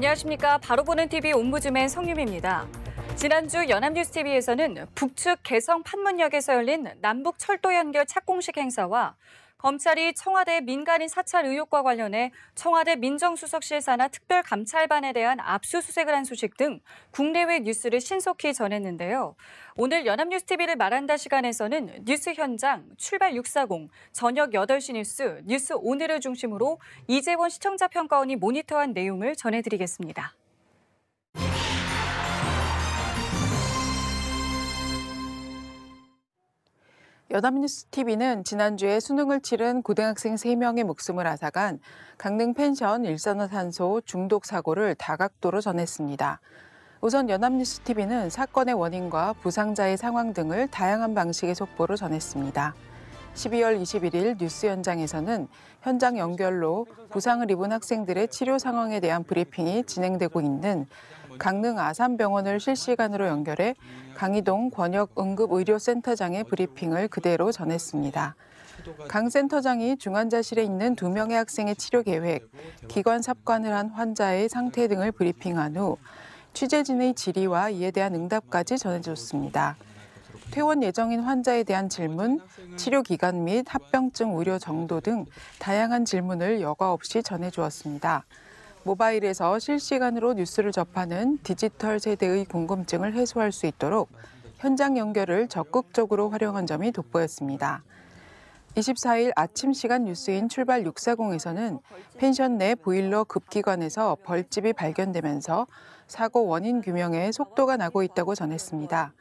안녕하십니까. 바로 보는 TV 옴부즈맨 성유미입니다. 지난주 연합뉴스TV에서는 북측 개성 판문역에서 열린 남북 철도 연결 착공식 행사와 검찰이 청와대 민간인 사찰 의혹과 관련해 청와대 민정수석실 산하 특별감찰반에 대한 압수수색을 한 소식 등 국내외 뉴스를 신속히 전했는데요. 오늘 연합뉴스TV를 말한다 시간에서는 뉴스 현장, 출발 640, 저녁 8시 뉴스, 뉴스 오늘을 중심으로 이재원 시청자평가원이 모니터한 내용을 전해드리겠습니다. 연합뉴스TV는 지난주에 수능을 치른 고등학생 3명의 목숨을 앗아간 강릉 펜션 일산화탄소 중독 사고를 다각도로 전했습니다. 우선 연합뉴스TV는 사건의 원인과 부상자의 상황 등을 다양한 방식의 속보로 전했습니다. 12월 21일 뉴스 현장에서는 현장 연결로 부상을 입은 학생들의 치료 상황에 대한 브리핑이 진행되고 있는 강릉 아산병원을 실시간으로 연결해 강희동 권역응급의료센터장의 브리핑을 그대로 전했습니다. 강 센터장이 중환자실에 있는 2명의 학생의 치료 계획, 기관 삽관을 한 환자의 상태 등을 브리핑한 후 취재진의 질의와 이에 대한 응답까지 전해줬습니다. 퇴원 예정인 환자에 대한 질문, 치료 기간 및 합병증 우려 정도 등 다양한 질문을 여과 없이 전해주었습니다. 모바일에서 실시간으로 뉴스를 접하는 디지털 세대의 궁금증을 해소할 수 있도록 현장 연결을 적극적으로 활용한 점이 돋보였습니다. 24일 아침 시간 뉴스인 출발 640에서는 펜션 내 보일러 급기관에서 벌집이 발견되면서 사고 원인 규명에 속도가 나고 있다고 전했습니다.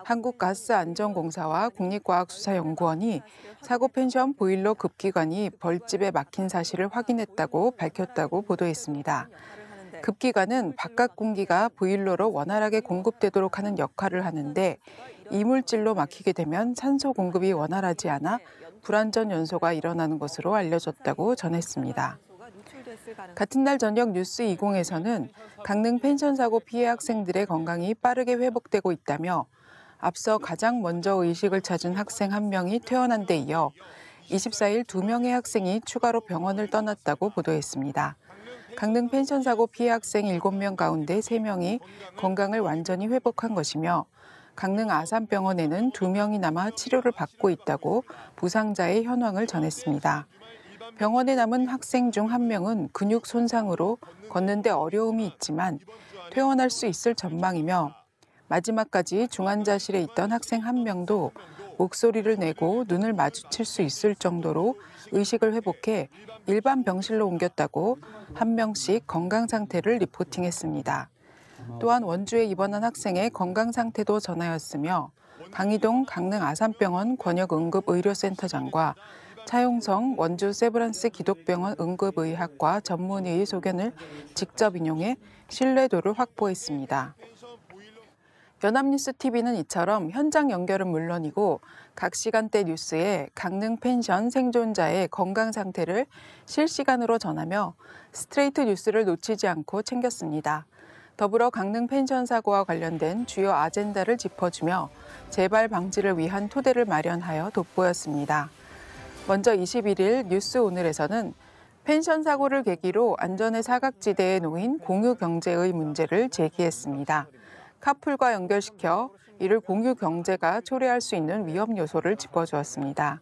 한국가스안전공사와 국립과학수사연구원이 사고 펜션 보일러 급기관이 벌집에 막힌 사실을 확인했다고 밝혔다고 보도했습니다. 급기관은 바깥 공기가 보일러로 원활하게 공급되도록 하는 역할을 하는데 이물질로 막히게 되면 산소 공급이 원활하지 않아 불안전 연소가 일어나는 것으로 알려졌다고 전했습니다. 같은 날 저녁 뉴스 20에서는 강릉 펜션 사고 피해 학생들의 건강이 빠르게 회복되고 있다며 앞서 가장 먼저 의식을 찾은 학생 1명이 퇴원한 데 이어 24일 2명의 학생이 추가로 병원을 떠났다고 보도했습니다. 강릉 펜션 사고 피해 학생 7명 가운데 3명이 건강을 완전히 회복한 것이며 강릉 아산병원에는 2명이 남아 치료를 받고 있다고 부상자의 현황을 전했습니다. 병원에 남은 학생 중 1명은 근육 손상으로 걷는 데 어려움이 있지만 퇴원할 수 있을 전망이며 마지막까지 중환자실에 있던 학생 1명도 목소리를 내고 눈을 마주칠 수 있을 정도로 의식을 회복해 일반 병실로 옮겼다고 1명씩 건강 상태를 리포팅했습니다. 또한 원주에 입원한 학생의 건강 상태도 전하였으며 강희동 강릉 아산병원 권역응급의료센터장과 차용성 원주 세브란스 기독병원 응급의학과 전문의의 소견을 직접 인용해 신뢰도를 확보했습니다. 연합뉴스TV는 이처럼 현장 연결은 물론이고 각 시간대 뉴스에 강릉 펜션 생존자의 건강 상태를 실시간으로 전하며 스트레이트 뉴스를 놓치지 않고 챙겼습니다. 더불어 강릉 펜션 사고와 관련된 주요 아젠다를 짚어주며 재발 방지를 위한 토대를 마련하여 돋보였습니다. 먼저 21일 뉴스 오늘에서는 펜션 사고를 계기로 안전의 사각지대에 놓인 공유 경제의 문제를 제기했습니다. 카풀과 연결시켜 이를 공유 경제가 초래할 수 있는 위험 요소를 짚어주었습니다.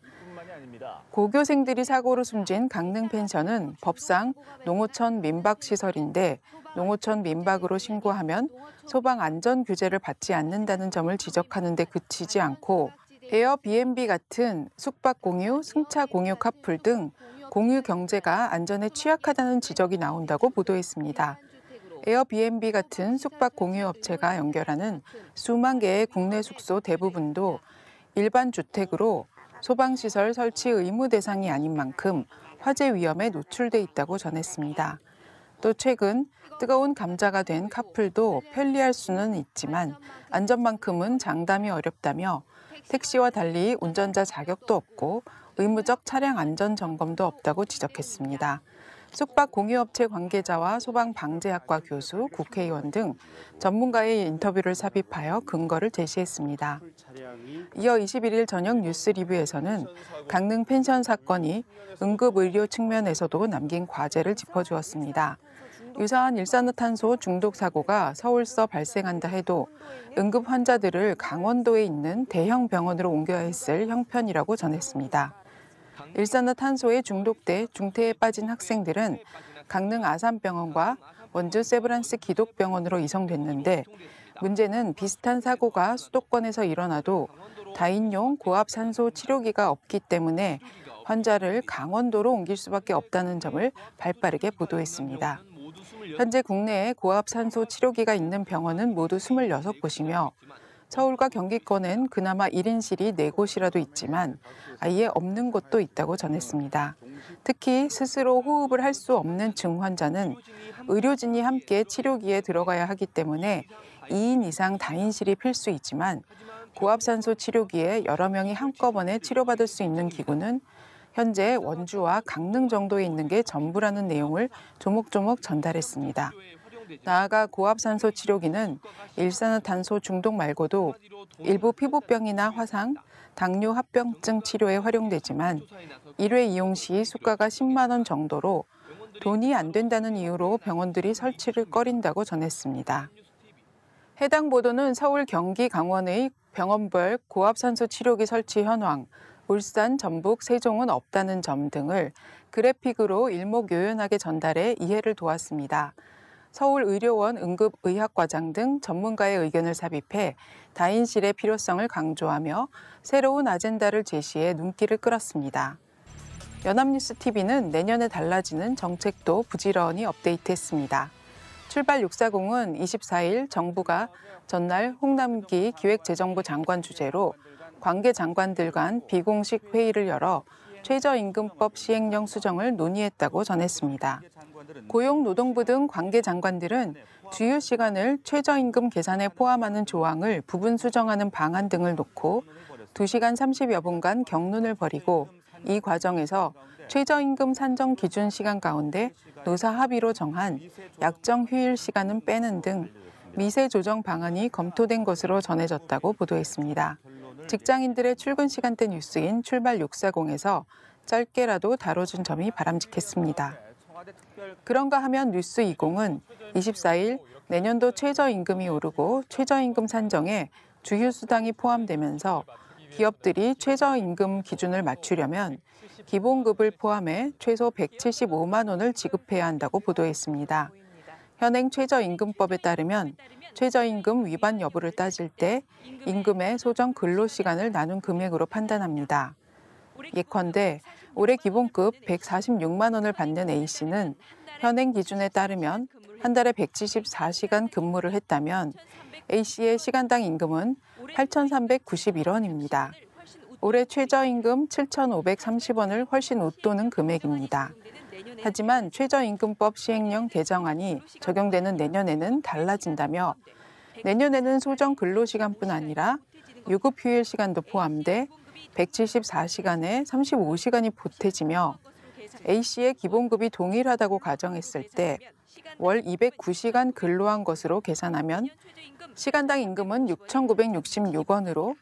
고교생들이 사고로 숨진 강릉 펜션은 법상 농어촌 민박 시설인데 농어촌 민박으로 신고하면 소방 안전 규제를 받지 않는다는 점을 지적하는 데 그치지 않고 에어비앤비 같은 숙박 공유, 승차 공유 카풀 등 공유 경제가 안전에 취약하다는 지적이 나온다고 보도했습니다. 에어비앤비 같은 숙박 공유 업체가 연결하는 수만 개의 국내 숙소 대부분도 일반 주택으로 소방시설 설치 의무 대상이 아닌 만큼 화재 위험에 노출돼 있다고 전했습니다. 또 최근 뜨거운 감자가 된 카풀도 편리할 수는 있지만 안전만큼은 장담이 어렵다며 택시와 달리 운전자 자격도 없고 의무적 차량 안전 점검도 없다고 지적했습니다. 숙박 공유업체 관계자와 소방방재학과 교수, 국회의원 등 전문가의 인터뷰를 삽입하여 근거를 제시했습니다. 이어 21일 저녁 뉴스 리뷰에서는 강릉 펜션 사건이 응급의료 측면에서도 남긴 과제를 짚어주었습니다. 유사한 일산화탄소 중독 사고가 서울서 발생한다 해도 응급 환자들을 강원도에 있는 대형 병원으로 옮겨야 했을 형편이라고 전했습니다. 일산화탄소에 중독돼 중태에 빠진 학생들은 강릉 아산병원과 원주 세브란스 기독병원으로 이송됐는데 문제는 비슷한 사고가 수도권에서 일어나도 다인용 고압산소 치료기가 없기 때문에 환자를 강원도로 옮길 수밖에 없다는 점을 발빠르게 보도했습니다. 현재 국내에 고압산소 치료기가 있는 병원은 모두 26곳이며 서울과 경기권엔 그나마 1인실이 4곳이라도 있지만 아예 없는 곳도 있다고 전했습니다. 특히 스스로 호흡을 할 수 없는 증환자는 의료진이 함께 치료기에 들어가야 하기 때문에 2인 이상 다인실이 필수이지만 고압산소 치료기에 여러 명이 한꺼번에 치료받을 수 있는 기구는 현재 원주와 강릉 정도에 있는 게 전부라는 내용을 조목조목 전달했습니다. 나아가 고압산소 치료기는 일산화탄소 중독 말고도 일부 피부병이나 화상, 당뇨 합병증 치료에 활용되지만 1회 이용 시 수가가 10만 원 정도로 돈이 안 된다는 이유로 병원들이 설치를 꺼린다고 전했습니다. 해당 보도는 서울, 경기, 강원의 병원별 고압산소 치료기 설치 현황, 울산, 전북, 세종은 없다는 점 등을 그래픽으로 일목요연하게 전달해 이해를 도왔습니다. 서울의료원 응급의학과장 등 전문가의 의견을 삽입해 다인실의 필요성을 강조하며 새로운 아젠다를 제시해 눈길을 끌었습니다. 연합뉴스TV는 내년에 달라지는 정책도 부지런히 업데이트했습니다. 출발 640은 24일 정부가 전날 홍남기 기획재정부 장관 주재로 관계 장관들 간 비공식 회의를 열어 최저임금법 시행령 수정을 논의했다고 전했습니다. 고용노동부 등 관계 장관들은 주휴 시간을 최저임금 계산에 포함하는 조항을 부분 수정하는 방안 등을 놓고 2시간 30여 분간 격론을 벌이고 이 과정에서 최저임금 산정 기준 시간 가운데 노사 합의로 정한 약정 휴일 시간은 빼는 등 미세 조정 방안이 검토된 것으로 전해졌다고 보도했습니다. 직장인들의 출근 시간대 뉴스인 출발 640에서 짧게라도 다뤄준 점이 바람직했습니다. 그런가 하면 뉴스 20은 24일 내년도 최저임금이 오르고 최저임금 산정에 주휴수당이 포함되면서 기업들이 최저임금 기준을 맞추려면 기본급을 포함해 최소 175만 원을 지급해야 한다고 보도했습니다. 현행 최저임금법에 따르면 최저임금 위반 여부를 따질 때 임금의 소정 근로시간을 나눈 금액으로 판단합니다. 예컨대 올해 기본급 146만 원을 받는 A씨는 현행 기준에 따르면 한 달에 174시간 근무를 했다면 A씨의 시간당 임금은 8,391원입니다. 올해 최저임금 7,530원을 훨씬 웃도는 금액입니다. 하지만 최저임금법 시행령 개정안이 적용되는 내년에는 달라진다며 내년에는 소정 근로시간뿐 아니라 유급휴일 시간도 포함돼 174시간에 35시간이 보태지며 A씨의 기본급이 동일하다고 가정했을 때 월 209시간 근로한 것으로 계산하면 시간당 임금은 6,966원으로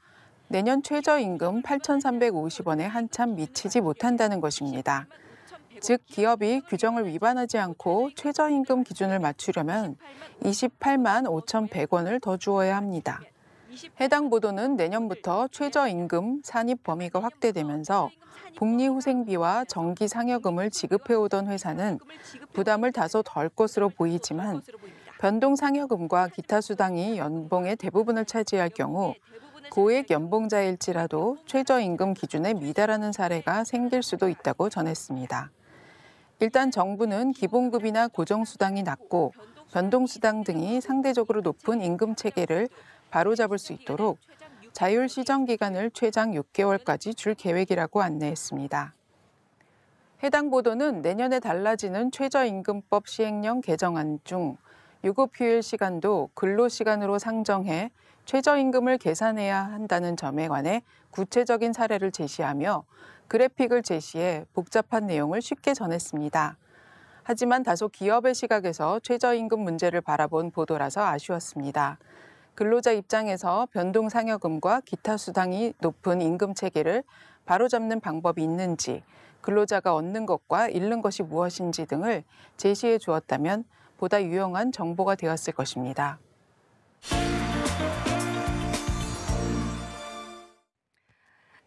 내년 최저임금 8,350원에 한참 미치지 못한다는 것입니다. 즉 기업이 규정을 위반하지 않고 최저임금 기준을 맞추려면 28만 5,100원을 더 주어야 합니다. 해당 보도는 내년부터 최저임금 산입 범위가 확대되면서 복리후생비와 정기상여금을 지급해오던 회사는 부담을 다소 덜 것으로 보이지만 변동상여금과 기타 수당이 연봉의 대부분을 차지할 경우 고액 연봉자일지라도 최저임금 기준에 미달하는 사례가 생길 수도 있다고 전했습니다. 일단 정부는 기본급이나 고정수당이 낮고 변동수당 등이 상대적으로 높은 임금 체계를 바로잡을 수 있도록 자율 시정 기간을 최장 6개월까지 줄 계획이라고 안내했습니다. 해당 보도는 내년에 달라지는 최저임금법 시행령 개정안 중 유급휴일 시간도 근로시간으로 상정해 최저임금을 계산해야 한다는 점에 관해 구체적인 사례를 제시하며 그래픽을 제시해 복잡한 내용을 쉽게 전했습니다. 하지만 다소 기업의 시각에서 최저임금 문제를 바라본 보도라서 아쉬웠습니다. 근로자 입장에서 변동상여금과 기타 수당이 높은 임금 체계를 바로잡는 방법이 있는지, 근로자가 얻는 것과 잃는 것이 무엇인지 등을 제시해 주었다면 보다 유용한 정보가 되었을 것입니다.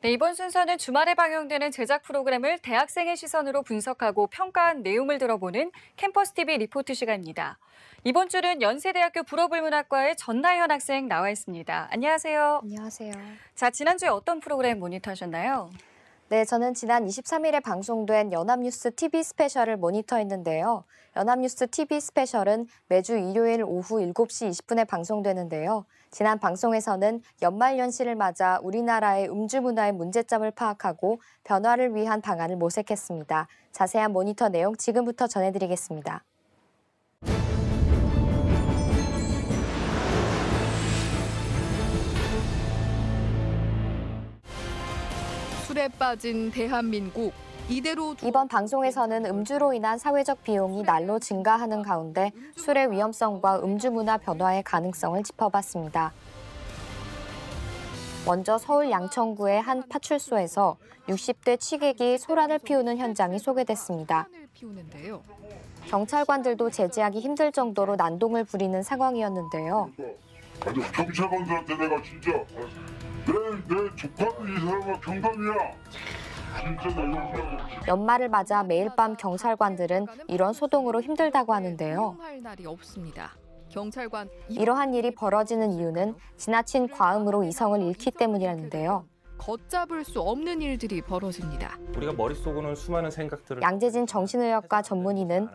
네, 이번 순서는 주말에 방영되는 제작 프로그램을 대학생의 시선으로 분석하고 평가한 내용을 들어보는 캠퍼스 TV 리포트 시간입니다. 이번 주는 연세대학교 불어불문학과의 전나현 학생 나와 있습니다. 안녕하세요. 안녕하세요. 자, 지난주에 어떤 프로그램 모니터하셨나요? 네, 저는 지난 23일에 방송된 연합뉴스 TV 스페셜을 모니터했는데요. 연합뉴스 TV 스페셜은 매주 일요일 오후 7시 20분에 방송되는데요. 지난 방송에서는 연말연시를 맞아 우리나라의 음주 문화의 문제점을 파악하고 변화를 위한 방안을 모색했습니다. 자세한 모니터 내용 지금부터 전해드리겠습니다. 술에 빠진 대한민국. 이번 방송에서는 음주로 인한 사회적 비용이 날로 증가하는 가운데 술의 위험성과 음주 문화 변화의 가능성을 짚어봤습니다. 먼저 서울 양천구의 한 파출소에서 60대 취객이 소란을 피우는 현장이 소개됐습니다. 경찰관들도 제지하기 힘들 정도로 난동을 부리는 상황이었는데요. 경찰관들한테 내가 진짜 내 조카는 이 사람은 경감이야. 연말을 맞아 매일 밤 경찰관들은 이런 소동으로 힘들다고 하는데요. 이러한 일이 벌어지는 이유는 지나친 과음으로 이성을 잃기 때문이라는데요. 걷잡을 수 없는 일들이 벌어집니다. 우리가 머릿속으로는 수많은 생각들을 양재진 정신의학과 전문의는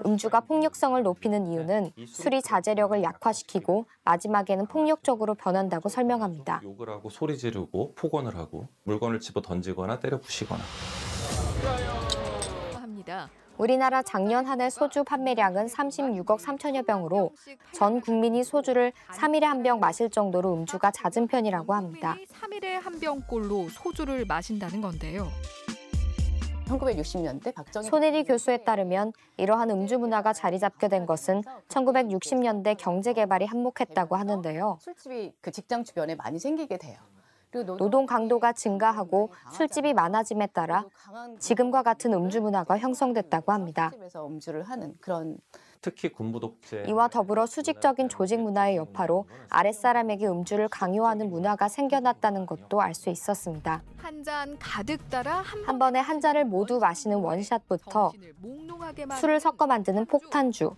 음주가 폭력성을 높이는 이유는 술이 자제력을 약화시키고 마지막에는 폭력적으로 변한다고 설명합니다. 욕을 하고 소리 지르고 폭언을 하고 물건을 집어 던지거나 때려 부시거나 합니다. 우리나라 작년 한 해 소주 판매량은 36억 3천여 병으로 전 국민이 소주를 3일에 한 병 마실 정도로 음주가 잦은 편이라고 합니다. 3일에 한 병꼴로 소주를 마신다는 건데요. 1960년대 박정희 손혜리 교수에 따르면 이러한 음주 문화가 자리 잡게 된 것은 1960년대 경제 개발이 한몫했다고 하는데요. 술집이 그 직장 주변에 많이 생기게 돼요. 노동 강도가 증가하고 술집이 많아짐에 따라 지금과 같은 음주 문화가 형성됐다고 합니다. 술집에서 음주를 하는 그런 특히 군부 독재 이와 더불어 수직적인 조직 문화의 여파로 아랫사람에게 음주를 강요하는 문화가 생겨났다는 것도 알 수 있었습니다. 한 잔 가득 따라 한 번에 한 잔을 모두 마시는 원샷부터 술을 섞어 만드는 폭탄주,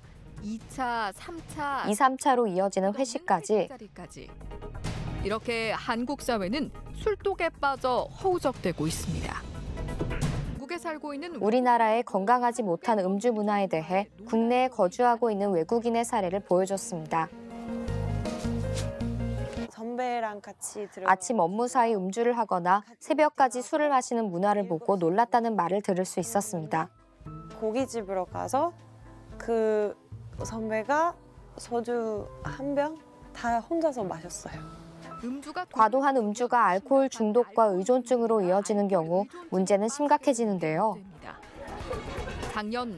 2차, 3차, 2, 3차로 이어지는 회식까지 이렇게 한국 사회는 술독에 빠져 허우적대고 있습니다. 한국에 살고 있는 우리나라의 건강하지 못한 음주 문화에 대해 국내에 거주하고 있는 외국인의 사례를 보여줬습니다. 선배랑 같이 들어 아침 업무 사이 음주를 하거나 새벽까지 술을 마시는 문화를 보고 놀랐다는 말을 들을 수 있었습니다. 고깃집으로 가서 그 선배가 소주 한 병 다 혼자서 마셨어요. 과도한 음주가 알코올 중독과 의존증으로 이어지는 경우 문제는 심각해지는데요.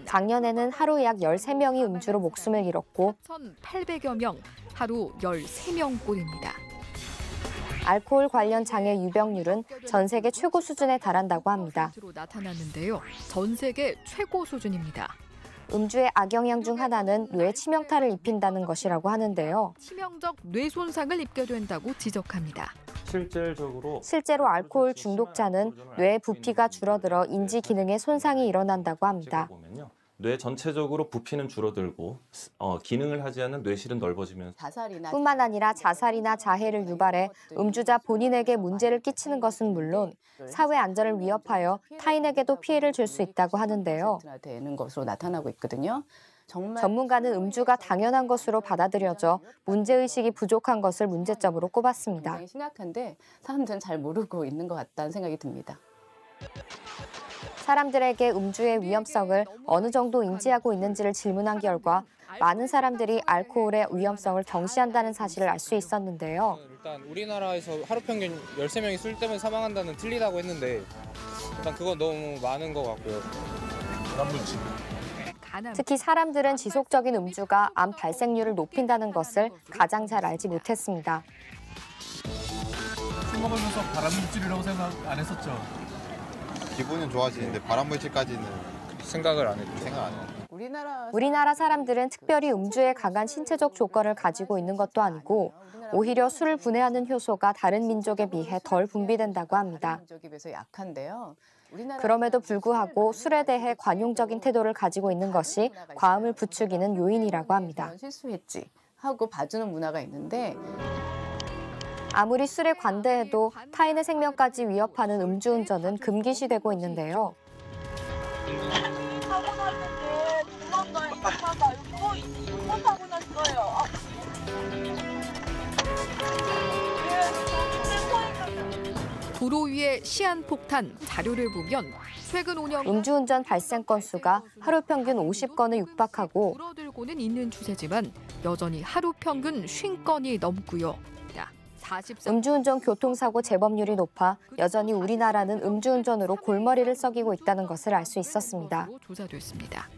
작년에는 하루 약 13명이 음주로 목숨을 잃었고 1,800여 명, 하루 13명꼴입니다. 알코올 관련 장애 유병률은 전 세계 최고 수준에 달한다고 합니다. 나타났는데요. 전 세계 최고 수준입니다. 음주의 악영향 중 하나는 뇌에 치명타를 입힌다는 것이라고 하는데요. 치명적 뇌 손상을 입게 된다고 지적합니다. 실제로 알코올 중독자는 뇌의 부피가 줄어들어 인지 기능에 손상이 일어난다고 합니다. 뇌 전체적으로 부피는 줄어들고 기능을 하지 않는 뇌실은 넓어지면서 뿐만 아니라 자살이나 자해를 유발해 음주자 본인에게 문제를 끼치는 것은 물론 사회 안전을 위협하여 타인에게도 피해를 줄 수 있다고 하는데요. 되는 것으로 나타나고 있거든요. 전문가는 음주가 당연한 것으로 받아들여져 문제의식이 부족한 것을 문제점으로 꼽았습니다. 굉장히 심각한데 사람들은 잘 모르고 있는 것 같다는 생각이 듭니다. 사람들에게 음주의 위험성을 어느 정도 인지하고 있는지를 질문한 결과 많은 사람들이 알코올의 위험성을 경시한다는 사실을 알 수 있었는데요. 일단 우리나라에서 하루 평균 13명이 술 때문에 사망한다는 틀리다고 했는데 일단 그건 너무 많은 것 같고요. 특히 사람들은 지속적인 음주가 암 발생률을 높인다는 것을 가장 잘 알지 못했습니다. 술 먹으면서 발암물질이라고 생각 안 했었죠? 기분은 좋아지는데 발암물질까지는 생각을 안 했죠. 생각 안 해요. 우리나라 사람들은 특별히 음주에 강한 신체적 조건을 가지고 있는 것도 아니고 오히려 술을 분해하는 효소가 다른 민족에 비해 덜 분비된다고 합니다. 그럼에도 불구하고 술에 대해 관용적인 태도를 가지고 있는 것이 과음을 부추기는 요인이라고 합니다. 실수했지 하고 봐주는 문화가 있는데 아무리 술에 관대해도 타인의 생명까지 위협하는 음주운전은 금기시되고 있는데요. 사고 났는데 도망가요. 차가 이거 사고 났어요. 도로 위의 시한폭탄 자료를 보면 최근 5년 음주운전 발생 건수가 하루 평균 50건을 육박하고 줄어들고는 있는 추세지만 여전히 하루 평균 50건이 넘고요. 음주운전 교통사고 재범률이 높아 여전히 우리나라는 음주운전으로 골머리를 썩이고 있다는 것을 알 수 있었습니다. 조사됐습니다.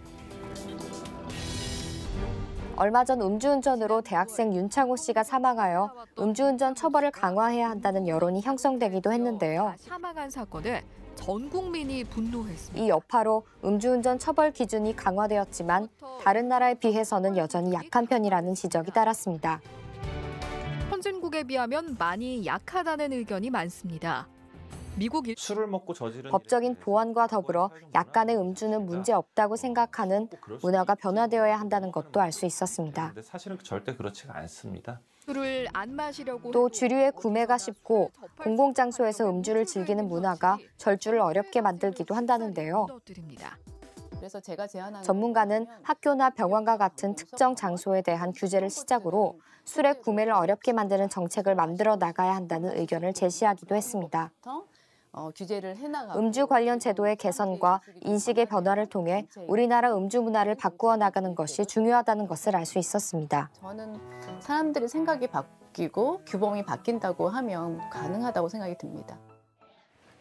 얼마 전 음주운전으로 대학생 윤창호 씨가 사망하여 음주운전 처벌을 강화해야 한다는 여론이 형성되기도 했는데요. 사망한 사건에 전 국민이 분노했습니다. 이 여파로 음주운전 처벌 기준이 강화되었지만 다른 나라에 비해서는 여전히 약한 편이라는 지적이 따랐습니다. 선진국에 비하면 많이 약하다는 의견이 많습니다. 미국이 술을 먹고 저지른 법적인 보완과 더불어 약간의 음주는 문제 없다고 생각하는 문화가 변화되어야 한다는 것도 알 수 있었습니다. 근데 사실은 절대 그렇지가 않습니다. 술을 안 마시려고 또 주류의 구매가 쉽고 공공장소에서 음주를 즐기는 문화가 절주를 어렵게 만들기도 한다는데요. 그래서 제가 제안하는 전문가는 학교나 병원과 같은 특정 장소에 대한 규제를 시작으로 술의 구매를 어렵게 만드는 정책을 만들어 나가야 한다는 의견을 제시하기도 했습니다. 규제를 해나가고 음주 관련 제도의 개선과 인식의 변화를 통해 우리나라 음주 문화를 바꾸어 나가는 것이 중요하다는 것을 알 수 있었습니다. 저는 사람들의 생각이 바뀌고 규범이 바뀐다고 하면 가능하다고 생각이 듭니다.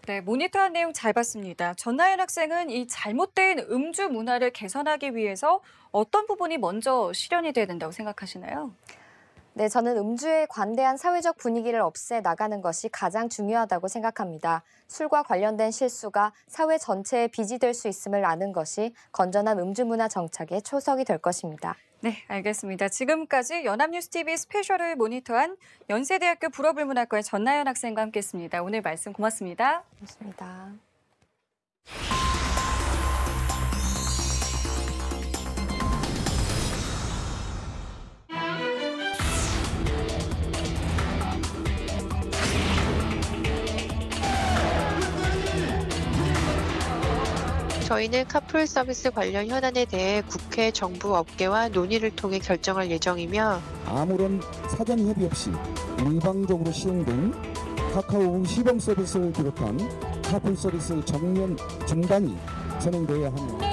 네, 모니터한 내용 잘 봤습니다. 전나연 학생은 이 잘못된 음주 문화를 개선하기 위해서 어떤 부분이 먼저 실현이 돼야 된다고 생각하시나요? 네, 저는 음주에 관대한 사회적 분위기를 없애 나가는 것이 가장 중요하다고 생각합니다. 술과 관련된 실수가 사회 전체에 빚이 될 수 있음을 아는 것이 건전한 음주 문화 정착의 초석이 될 것입니다. 네, 알겠습니다. 지금까지 연합뉴스TV 스페셜을 모니터한 연세대학교 불어불문학과의 전나연 학생과 함께했습니다. 오늘 말씀 고맙습니다. 고맙습니다. 저희는 카풀 서비스 관련 현안에 대해 국회, 정부, 업계와 논의를 통해 결정할 예정이며 아무런 사전 협의 없이 일방적으로 시행된 카카오 시범 서비스를 비롯한 카풀 서비스 전면 중단이 진행되어야 합니다.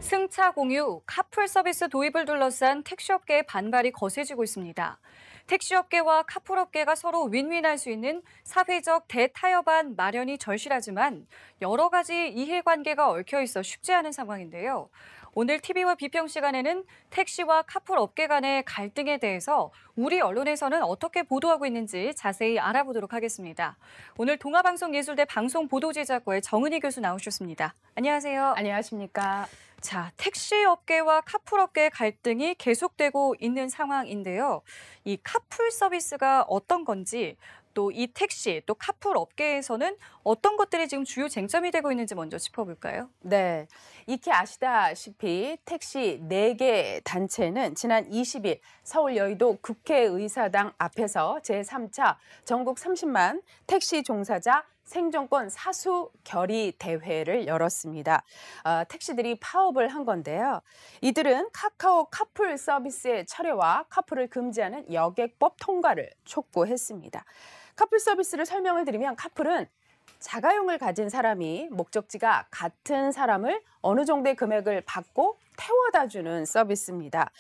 승차 공유, 카풀 서비스 도입을 둘러싼 택시업계의 반발이 거세지고 있습니다. 택시업계와 카풀업계가 서로 윈윈할 수 있는 사회적 대타협안 마련이 절실하지만 여러 가지 이해관계가 얽혀있어 쉽지 않은 상황인데요. 오늘 TV와 비평 시간에는 택시와 카풀 업계 간의 갈등에 대해서 우리 언론에서는 어떻게 보도하고 있는지 자세히 알아보도록 하겠습니다. 오늘 동아방송예술대 방송보도제작과의 정은희 교수 나오셨습니다. 안녕하세요. 안녕하십니까. 자, 택시 업계와 카풀 업계의 갈등이 계속되고 있는 상황인데요. 이 카풀 서비스가 어떤 건지, 또 이 택시, 또 카풀 업계에서는 어떤 것들이 지금 주요 쟁점이 되고 있는지 먼저 짚어볼까요? 네, 익히 아시다시피 택시 4개 단체는 지난 20일 서울 여의도 국회의사당 앞에서 제3차 전국 30만 택시 종사자 생존권 사수 결의 대회를 열었습니다. 택시들이 파업을 한 건데요. 이들은 카카오 카풀 서비스의 철회와 카풀을 금지하는 여객법 통과를 촉구했습니다. 카풀 서비스를 설명을 드리면 카풀은 자가용을 가진 사람이 목적지가 같은 사람을 어느 정도의 금액을 받고 태워다 주는 서비스입니다.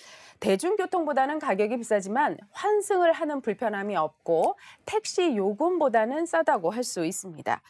대중교통보다는 가격이 비싸지만 환승을 하는 불편함이 없고 택시 요금보다는 싸다고 할 수 있습니다.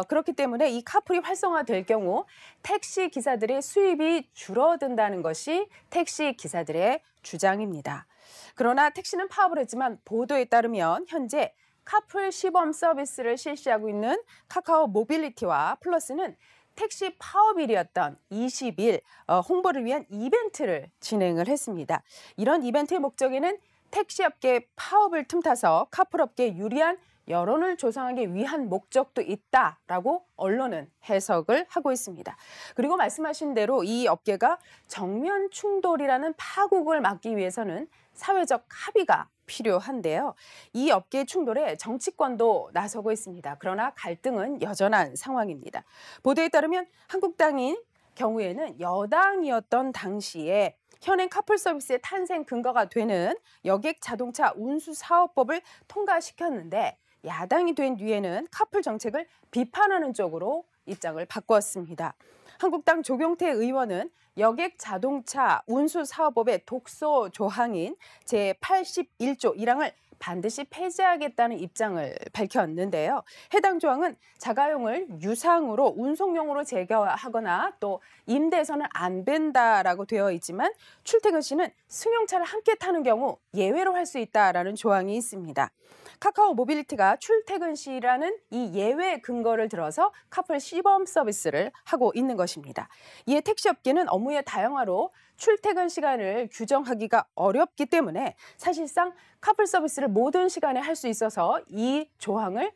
그렇기 때문에 이 카풀이 활성화될 경우 택시 기사들의 수입이 줄어든다는 것이 택시 기사들의 주장입니다. 그러나 택시는 파업을 했지만 보도에 따르면 현재 카풀 시범 서비스를 실시하고 있는 카카오 모빌리티와 플러스는 택시 파업일이었던 20일 홍보를 위한 이벤트를 진행을 했습니다. 이런 이벤트의 목적에는 택시업계 파업을 틈타서 카풀업계에 유리한 여론을 조성하기 위한 목적도 있다라고 언론은 해석을 하고 있습니다. 그리고 말씀하신 대로 이 업계가 정면 충돌이라는 파국을 막기 위해서는 사회적 합의가 필요한데요. 이 업계 충돌에 정치권도 나서고 있습니다. 그러나 갈등은 여전한 상황입니다. 보도에 따르면 한국당인 경우에는 여당이었던 당시에 현행 카풀 서비스의 탄생 근거가 되는 여객 자동차 운수 사업법을 통과시켰는데 야당이 된 뒤에는 카풀 정책을 비판하는 쪽으로 입장을 바꿨습니다. 한국당 조경태 의원은 여객 자동차 운수 사업법의 독소 조항인 제81조 1항을 반드시 폐지하겠다는 입장을 밝혔는데요. 해당 조항은 자가용을 유상으로 운송용으로 제거하거나 또 임대해서는 안 된다라고 되어 있지만 출퇴근 시는 승용차를 함께 타는 경우 예외로 할 수 있다라는 조항이 있습니다. 카카오 모빌리티가 출퇴근 시라는 이 예외 근거를 들어서 카풀 시범 서비스를 하고 있는 것입니다. 이에 택시업계는 업무의 다양화로 출퇴근 시간을 규정하기가 어렵기 때문에 사실상 카풀 서비스를 모든 시간에 할 수 있어서 이 조항을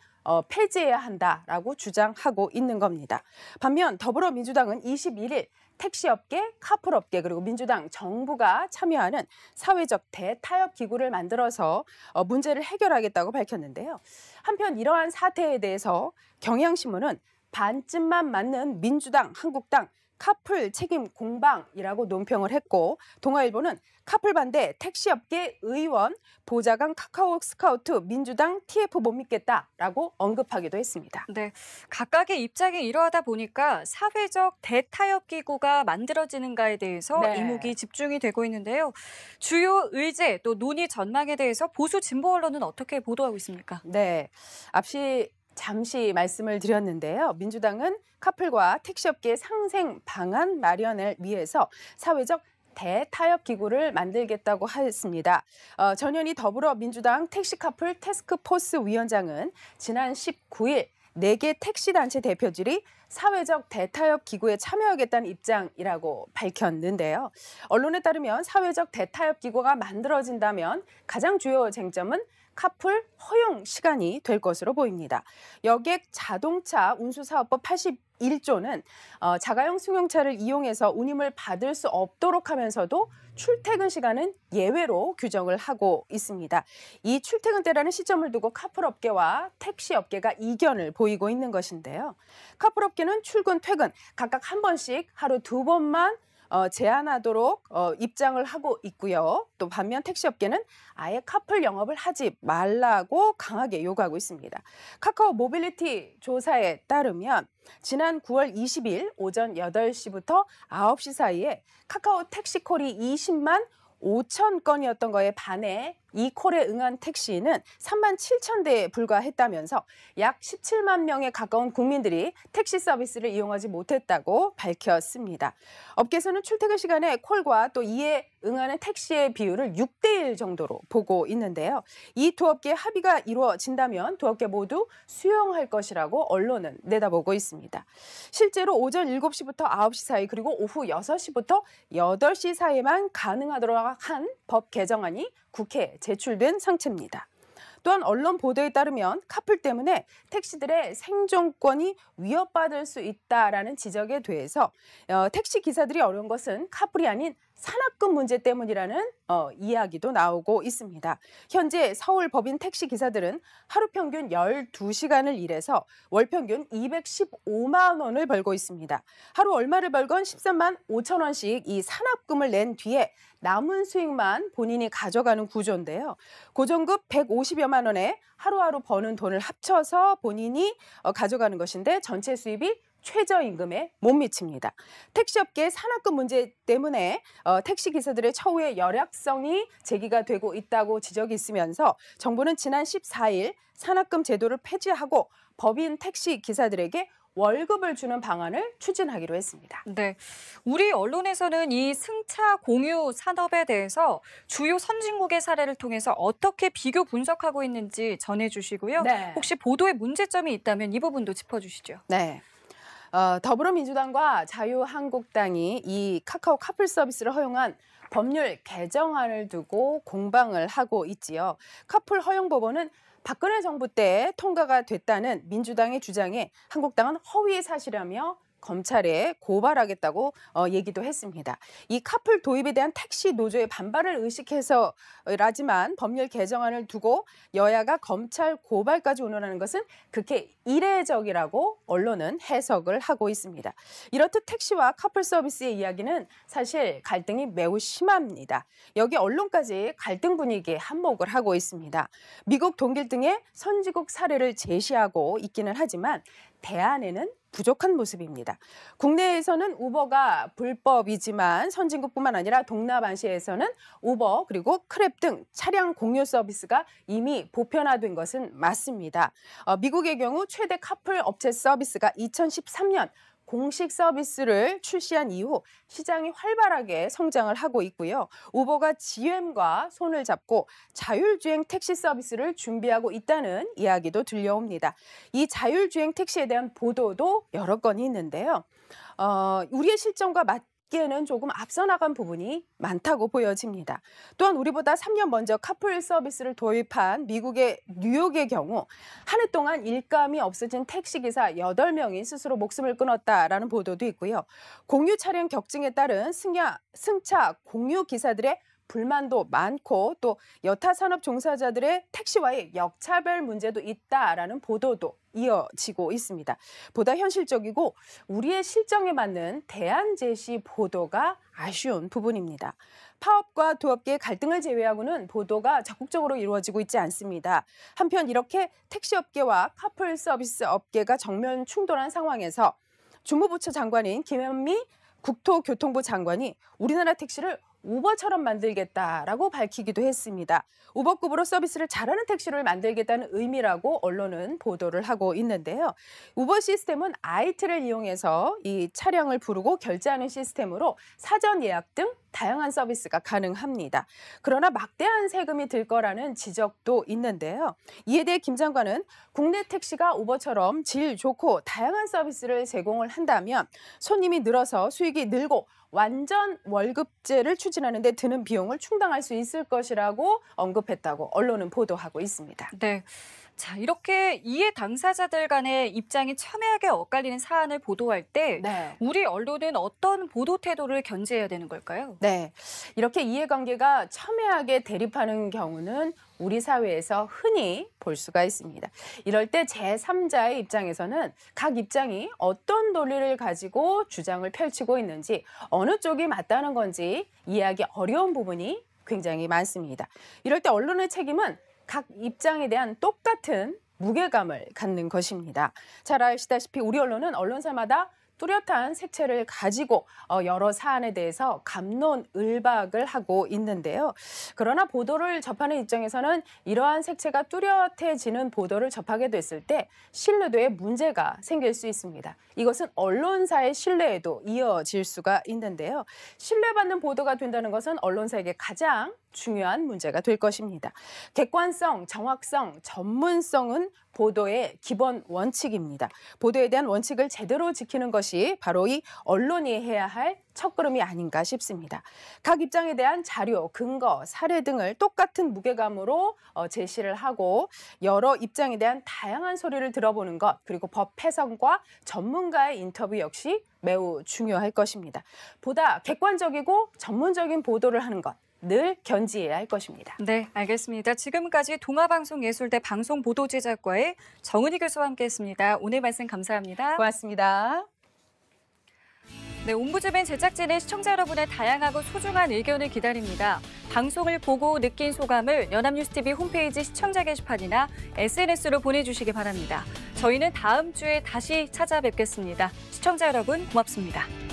폐지해야 한다라고 주장하고 있는 겁니다. 반면 더불어민주당은 21일 택시업계, 카풀업계 그리고 민주당 정부가 참여하는 사회적 대타협 기구를 만들어서 문제를 해결하겠다고 밝혔는데요. 한편 이러한 사태에 대해서 경향신문은 반쯤만 맞는 민주당, 한국당 카풀 책임 공방이라고 논평을 했고 동아일보는 카풀 반대 택시업계 의원 보좌관 카카오 스카우트 민주당 TF 못 믿겠다라고 언급하기도 했습니다. 네, 각각의 입장이 이러하다 보니까 사회적 대타협 기구가 만들어지는가에 대해서 이목이 집중이 되고 있는데요. 주요 의제 또 논의 전망에 대해서 보수 진보 언론은 어떻게 보도하고 있습니까? 네, 잠시 말씀을 드렸는데요. 민주당은 카풀과 택시업계의 상생 방안 마련을 위해서 사회적 대타협 기구를 만들겠다고 했습니다. 전현희 더불어민주당 택시카풀 태스크포스 위원장은 지난 19일 4개 택시단체 대표들이 사회적 대타협 기구에 참여하겠다는 입장이라고 밝혔는데요. 언론에 따르면 사회적 대타협 기구가 만들어진다면 가장 주요 쟁점은 카풀 허용 시간이 될 것으로 보입니다. 여객 자동차 운수사업법 81조는 자가용 승용차를 이용해서 운임을 받을 수 없도록 하면서도 출퇴근 시간은 예외로 규정을 하고 있습니다. 이 출퇴근때라는 시점을 두고 카풀업계와 택시업계가 이견을 보이고 있는 것인데요. 카풀업계는 출근, 퇴근 각각 한 번씩 하루 2번만 제한하도록 입장을 하고 있고요. 또 반면 택시업계는 아예 카풀 영업을 하지 말라고 강하게 요구하고 있습니다. 카카오 모빌리티 조사에 따르면 지난 9월 20일 오전 8시부터 9시 사이에 카카오 택시콜이 20만 5천 건이었던 거에 반해 이 콜에 응한 택시는 3만 7천 대에 불과했다면서 약 17만 명에 가까운 국민들이 택시 서비스를 이용하지 못했다고 밝혔습니다. 업계에서는 출퇴근 시간에 콜과 또 이에 응하는 택시의 비율을 6대1 정도로 보고 있는데요. 이 두 업계의 합의가 이루어진다면 두 업계 모두 수용할 것이라고 언론은 내다보고 있습니다. 실제로 오전 7시부터 9시 사이 그리고 오후 6시부터 8시 사이에만 가능하도록 한 법 개정안이 국회에 제출된 상태입니다. 또한 언론 보도에 따르면 카풀 때문에 택시들의 생존권이 위협받을 수 있다라는 지적에 대해서 택시 기사들이 어려운 것은 카풀이 아닌 산악금 문제 때문이라는 이야기도 나오고 있습니다. 현재 서울 법인 택시 기사들은 하루 평균 12시간을 일해서 월 평균 215만 원을 벌고 있습니다. 하루 얼마를 벌건 13만 5천 원씩 이 산악금을 낸 뒤에 남은 수익만 본인이 가져가는 구조인데요. 고정급 150여만 원에 하루하루 버는 돈을 합쳐서 본인이 가져가는 것인데 전체 수입이 최저임금에 못 미칩니다. 택시업계의 산학금 문제 때문에 택시 기사들의 처우의 열악성이 제기가 되고 있다고 지적이 있으면서 정부는 지난 14일 산학금 제도를 폐지하고 법인 택시 기사들에게 월급을 주는 방안을 추진하기로 했습니다. 네, 우리 언론에서는 이 승차 공유 산업에 대해서 주요 선진국의 사례를 통해서 어떻게 비교 분석하고 있는지 전해주시고요. 네. 혹시 보도에 문제점이 있다면 이 부분도 짚어주시죠. 네. 더불어민주당과 자유한국당이 이 카카오 카풀 서비스를 허용한 법률 개정안을 두고 공방을 하고 있지요. 카풀 허용 법안은 박근혜 정부 때 통과가 됐다는 민주당의 주장에 한국당은 허위 사실이라며 검찰에 고발하겠다고 얘기도 했습니다. 이 카풀 도입에 대한 택시 노조의 반발을 의식해서라지만 법률 개정안을 두고 여야가 검찰 고발까지 오늘하는 것은 극히 이례적이라고 언론은 해석을 하고 있습니다. 이렇듯 택시와 카풀 서비스의 이야기는 사실 갈등이 매우 심합니다. 여기 언론까지 갈등 분위기에 한몫을 하고 있습니다. 미국 동길 등의 선진국 사례를 제시하고 있기는 하지만 대안에는 부족한 모습입니다. 국내에서는 우버가 불법이지만 선진국뿐만 아니라 동남아시아에서는 우버 그리고 크랩 등 차량 공유 서비스가 이미 보편화된 것은 맞습니다. 미국의 경우 최대 카풀 업체 서비스가 2013년 공식 서비스를 출시한 이후 시장이 활발하게 성장을 하고 있고요. 우버가 GM과 손을 잡고 자율주행 택시 서비스를 준비하고 있다는 이야기도 들려옵니다. 이 자율주행 택시에 대한 보도도 여러 건이 있는데요. 우리의 실정과 맞기에는 조금 앞서 나간 부분이 많다고 보여집니다. 또한 우리보다 3년 먼저 카풀 서비스를 도입한 미국의 뉴욕의 경우 한 해 동안 일감이 없어진 택시기사 8명이 스스로 목숨을 끊었다라는 보도도 있고요. 공유 차량 격증에 따른 승차 공유 기사들의 불만도 많고 또 여타 산업 종사자들의 택시와의 역차별 문제도 있다라는 보도도 이어지고 있습니다. 보다 현실적이고 우리의 실정에 맞는 대안 제시 보도가 아쉬운 부분입니다. 파업과 도업계의 갈등을 제외하고는 보도가 적극적으로 이루어지고 있지 않습니다. 한편 이렇게 택시업계와 카풀 서비스 업계가 정면 충돌한 상황에서 주무부처 장관인 김현미 국토교통부 장관이 우리나라 택시를 우버처럼 만들겠다라고 밝히기도 했습니다. 우버급으로 서비스를 잘하는 택시를 만들겠다는 의미라고 언론은 보도를 하고 있는데요. 우버 시스템은 IT를 이용해서 이 차량을 부르고 결제하는 시스템으로 사전 예약 등 다양한 서비스가 가능합니다. 그러나 막대한 세금이 들 거라는 지적도 있는데요. 이에 대해 김 장관은 국내 택시가 우버처럼 질 좋고 다양한 서비스를 제공을 한다면 손님이 늘어서 수익이 늘고 완전 월급제를 추진하는 데 드는 비용을 충당할 수 있을 것이라고 언급했다고 언론은 보도하고 있습니다. 네. 자, 이렇게 이해 당사자들 간의 입장이 첨예하게 엇갈리는 사안을 보도할 때 우리 언론은 어떤 보도 태도를 견지해야 되는 걸까요? 네. 이렇게 이해관계가 첨예하게 대립하는 경우는 우리 사회에서 흔히 볼 수가 있습니다. 이럴 때 제3자의 입장에서는 각 입장이 어떤 논리를 가지고 주장을 펼치고 있는지 어느 쪽이 맞다는 건지 이해하기 어려운 부분이 굉장히 많습니다. 이럴 때 언론의 책임은 각 입장에 대한 똑같은 무게감을 갖는 것입니다. 잘 아시다시피 우리 언론은 언론사마다 뚜렷한 색채를 가지고 여러 사안에 대해서 갑론을박을 하고 있는데요. 그러나 보도를 접하는 입장에서는 이러한 색채가 뚜렷해지는 보도를 접하게 됐을 때 신뢰도에 문제가 생길 수 있습니다. 이것은 언론사의 신뢰에도 이어질 수가 있는데요. 신뢰받는 보도가 된다는 것은 언론사에게 가장 중요한 문제가 될 것입니다. 객관성, 정확성, 전문성은 보도의 기본 원칙입니다. 보도에 대한 원칙을 제대로 지키는 것이 바로 이 언론이 해야 할 첫걸음이 아닌가 싶습니다. 각 입장에 대한 자료, 근거, 사례 등을 똑같은 무게감으로 제시를 하고 여러 입장에 대한 다양한 소리를 들어보는 것, 그리고 법 해석과 전문가의 인터뷰 역시 매우 중요할 것입니다. 보다 객관적이고 전문적인 보도를 하는 것, 늘 견지해야 할 것입니다. 네, 알겠습니다. 지금까지 동아방송예술대 방송보도제작과의 정은희 교수와 함께했습니다. 오늘 말씀 감사합니다. 고맙습니다. 네, 옴부즈맨 제작진은 시청자 여러분의 다양하고 소중한 의견을 기다립니다. 방송을 보고 느낀 소감을 연합뉴스TV 홈페이지 시청자 게시판이나 SNS로 보내주시기 바랍니다. 저희는 다음 주에 다시 찾아뵙겠습니다. 시청자 여러분 고맙습니다.